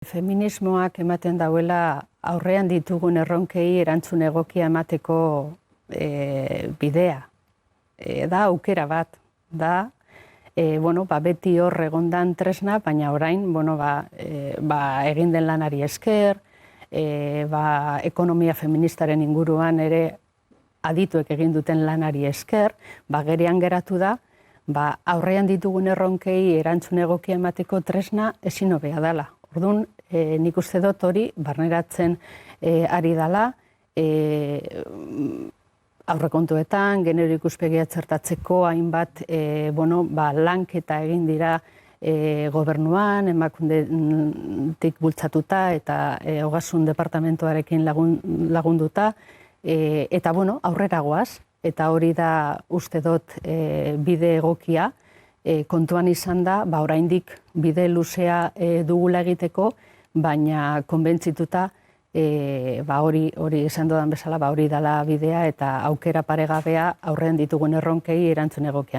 Feminismoak ematen dauela aurrean ditugun erronkei erantzun egokia emateko bidea. Da aukera bat, da beti hor egondan tresna, baina orain egin den lanari esker, ekonomia feministaren inguruan ere adituek egin duten lanari esker, gerean geratu da, aurrean ditugun erronkei erantzun egokia emateko tresna ezin hobea dela. Orduan, nik uste dut hori barneratzen ari dela, aurrekontuetan, genero ikuspegia txertatzeko hainbat lanketa egin dira gobernuan, emakundetik bultzatuta eta ogasun departamentuarekin lagunduta, eta aurrera goaz, eta hori da uste dut bide egokia, kontuan izan da, oraindik bide luzea dugula egiteko, baina konbentzituta hori esan dudan bezala, hori dela bidea eta aukera paregabea aurrean ditugun erronkei erantzun egokia.